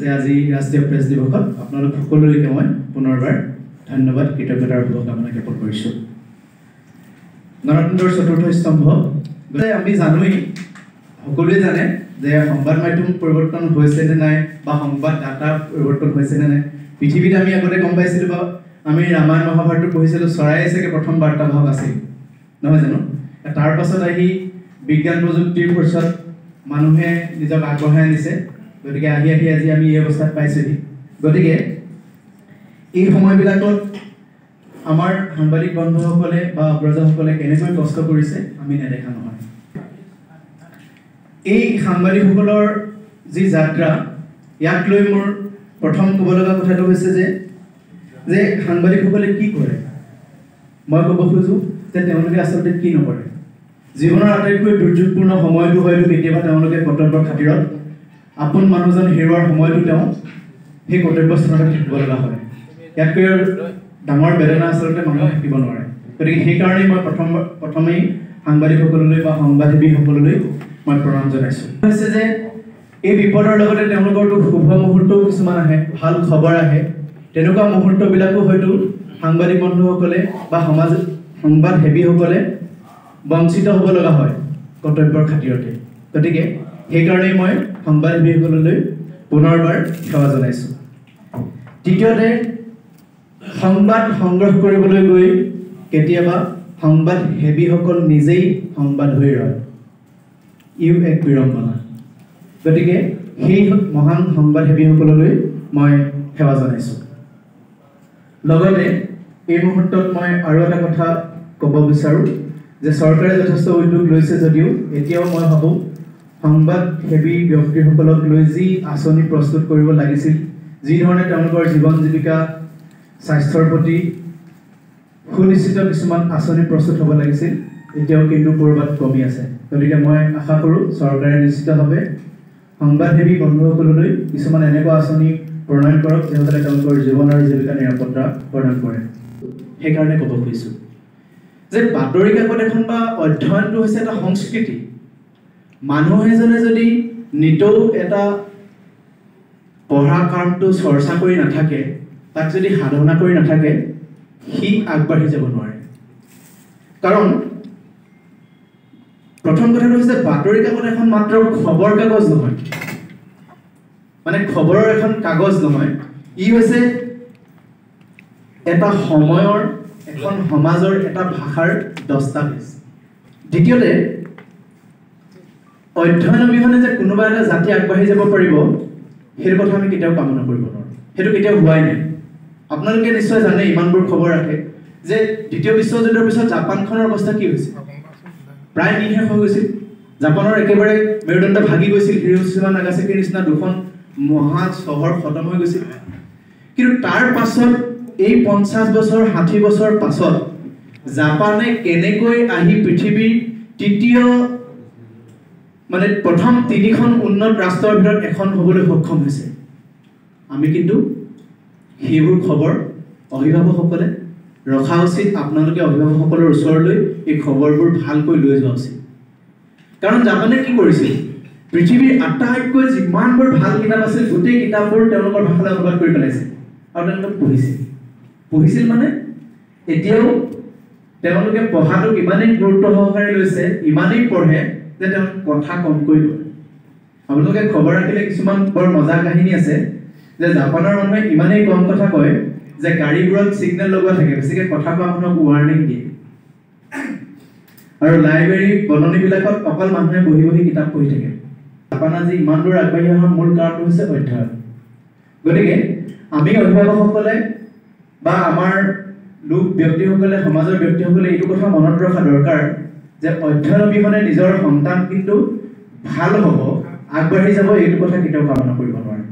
যে আজি ৰাষ্ট্ৰীয় প্ৰেছ দিৱসত আপোনালোক সকলোকে মই পুনৰবাৰ ধন্যবাদ কৃতজ্ঞতাৰ শুভকামনা জ্ঞাপন কৰিছোঁ। গণতন্ত্ৰৰ চতুৰ্থ স্তম্ভ আমি জানোই, সকলোৱে জানে যে সংবাদ মাধ্যম পৰিৱৰ্তন হৈছে নে নাই বা সংবাদদাতা পৰিৱৰ্তন হৈছে নে নাই। পৃথিৱীত আমি আগতে গম পাইছিলোঁ বা আমি ৰামায়ণ মহাভাৰতটো পঢ়িছিলোঁ, চৰাইয়ে চাগে প্ৰথম বাৰ্তাবাহক আছিল, নহয় জানো? তাৰ পাছত আহি বিজ্ঞান প্ৰযুক্তিৰ পিছত মানুহে নিজক আগবঢ়াই আনিছে। গতিকে আহি আজি আমি এই অৱস্থাত পাইছোঁহি। গতিকে এই সময়বিলাকত আমাৰ সাংবাদিক বন্ধুসকলে বা অগ্ৰজসকলে কেনেকৈ কষ্ট কৰিছে আমি নেদেখা নহয়। এই সাংবাদিকসকলৰ যি যাত্ৰা, ইয়াক লৈ মোৰ প্ৰথম ক'ব লগা কথাটো হৈছে যে সাংবাদিকসকলে কি কৰে। মই ক'ব খোজোঁ যে তেওঁলোকে আচলতে কি নকৰে। জীৱনৰ আটাইতকৈ দুৰ্যোগপূৰ্ণ সময়টো হয়তো কেতিয়াবা তেওঁলোকে কৰ্তব্যৰ খাতিৰত আপোন মানুহজন হেৰুৱাৰ সময়তো তেওঁ সেই কৰ্তব্যস্থানতে থাকিব লগা হয়। ইয়াতকৈ ডাঙৰ বেদনা আচলতে মানুহে থাকিব নোৱাৰে। গতিকে সেইকাৰণেই মই প্ৰথমেই সাংবাদিকসকললৈ বা সংবাদসেৱীসকললৈ মই প্ৰণাম জনাইছোঁ। হৈছে যে এই বিপদৰ লগতে তেওঁলোকৰতো শুভ মুহূৰ্তও কিছুমান আহে, ভাল খবৰ আহে। তেনেকুৱা মুহূৰ্তবিলাকো হয়তো সাংবাদিক বন্ধুসকলে বা সংবাদসেৱীসকলে বঞ্চিত হ'ব লগা হয় কৰ্তব্যৰ খাতিৰতে। গতিকে সেইকাৰণেই মই সংবাদসেৱীসকললৈ পুনৰবাৰ সেৱা জনাইছোঁ। দ্বিতীয়তে, সংবাদ সংগ্ৰহ কৰিবলৈ গৈ কেতিয়াবা সংবাদসেৱীসকল নিজেই সংবাদ হৈ ৰয়, ইও এক বিড়ম্বনা। গতিকে সেই মহান সংবাদসেৱীসকললৈ মই সেৱা জনাইছোঁ। লগতে এই মুহূৰ্তত মই আৰু এটা কথা ক'ব বিচাৰোঁ যে চৰকাৰে যথেষ্ট উদ্যোগ লৈছে যদিও এতিয়াও মই ভাবোঁ সংবাদসেৱী ব্যক্তিসকলক লৈ যি আঁচনি প্ৰস্তুত কৰিব লাগিছিল, যি ধৰণে তেওঁলোকৰ জীৱন জীৱিকা স্বাস্থ্যৰ প্ৰতি সুনিশ্চিত কিছুমান আঁচনি প্ৰস্তুত হ'ব লাগিছিল, এতিয়াও কিন্তু ক'ৰবাত কমি আছে। গতিকে মই আশা কৰোঁ চৰকাৰে নিশ্চিতভাৱে সংবাদসেৱী বন্ধুসকললৈ কিছুমান এনেকুৱা আঁচনি প্ৰণয়ন কৰক যিসকলে তেওঁলোকৰ জীৱন আৰু জীৱিকা নিৰাপত্তা প্ৰদান কৰে। সেইকাৰণে ক'ব খুজিছোঁ যে বাতৰি কাকত এখন বা অধ্যয়নটো হৈছে এটা সংস্কৃতি। মানুহ এজনে যদি নিতৌ এটা পঢ়া কামটো চৰ্চা কৰি নাথাকে, তাক যদি সাধনা কৰি নাথাকে, সি আগবাঢ়ি যাব নোৱাৰে। কাৰণ প্ৰথম কথাটো হৈছে বাতৰি কাকত এখন মাত্ৰ খবৰ কাগজ নহয়, মানে খবৰৰ এখন কাগজ নহয়, ই হৈছে এটা সময়ৰ, এখন সমাজৰ, এটা ভাষাৰ দস্তাবেজ। দ্বিতীয়তে, অধ্যয়ন অবিহনে যে কোনোবা এটা জাতি আগবাঢ়ি যাব পাৰিব সেইটো কথা আমি কেতিয়াও কামনা কৰিব নোৱাৰোঁ। সেইটো কেতিয়াও হোৱাই নাই। আপোনালোকে নিশ্চয় জানে, ইমানবোৰ খবৰ ৰাখে যে দ্বিতীয় বিশ্বযুদ্ধৰ পিছত জাপানখনৰ অৱস্থা কি হৈছিল, প্ৰায় নিঃশেষ হৈ গৈছিল। জাপানৰ একেবাৰে মেৰুদণ্ড ভাগি গৈছিল, হিৰোশ্বিমা নাগাচাকিৰ নিচিনা দুখন মহা চহৰ খতম হৈ গৈছিল। কিন্তু তাৰ পাছত এই 50 বছৰ 60 বছৰ পাছত জাপানে কেনেকৈ আহি পৃথিৱীৰ প্ৰথম 3খন উন্নত ৰাষ্ট্ৰৰ ভিতৰত এখন হ'বলৈ সক্ষম হৈছে। আমি কিন্তু সেইবোৰ খবৰ অভিভাৱকসকলে ৰখা উচিত। আপোনালোকে অভিভাৱকসকলৰ ওচৰলৈ এই খবৰবোৰ ভালকৈ লৈ যোৱা উচিত। কাৰণ জাপানে কি কৰিছিল, পৃথিৱীৰ আটাইতকৈ যিমানবোৰ ভাল কিতাপ আছিল গোটেই কিতাপবোৰ তেওঁলোকৰ ভাষালৈ অনুবাদ কৰি পেলাইছিল আৰু তেওঁলোকে পঢ়িছিল মানে এতিয়াও তেওঁলোকে পঢ়াটোক ইমানেই গুৰুত্ব সহকাৰে লৈছে, ইমানেই পঢ়ে যে তেওঁলোকে কথা কমকৈ কয়। আপোনালোকে খবৰ ৰাখিলে কিছুমান বৰ মজা কাহিনী আছে যে জাপানৰ মানুহে ইমানেই কম কথা কয় যে গাড়ীবোৰত ছিগনেল লগোৱা থাকে, বেছিকৈ কথা কোৱা মানুহক ৱাৰ্ণিং দিয়ে। আৰু লাইব্ৰেৰী বননিবিলাকত অকল মানুহে বহি বহি কিতাপ পঢ়ি থাকে। জাপান আজি ইমান দূৰ আগবাঢ়ি অহাৰ মূল কাৰণটো হৈছে অধ্যয়ন। গতিকে আমি অভিভাৱকসকলে বা আমাৰ ব্যক্তিসকলে, সমাজৰ ব্যক্তিসকলে এইটো কথা মনত ৰখা দৰকাৰ যে অধ্যয়ন অবিহনে নিজৰ সন্তান কিন্তু ভাল হ'ব, আগবাঢ়ি যাব, এইটো কথা কেতিয়াও কামনা কৰিব নোৱাৰে।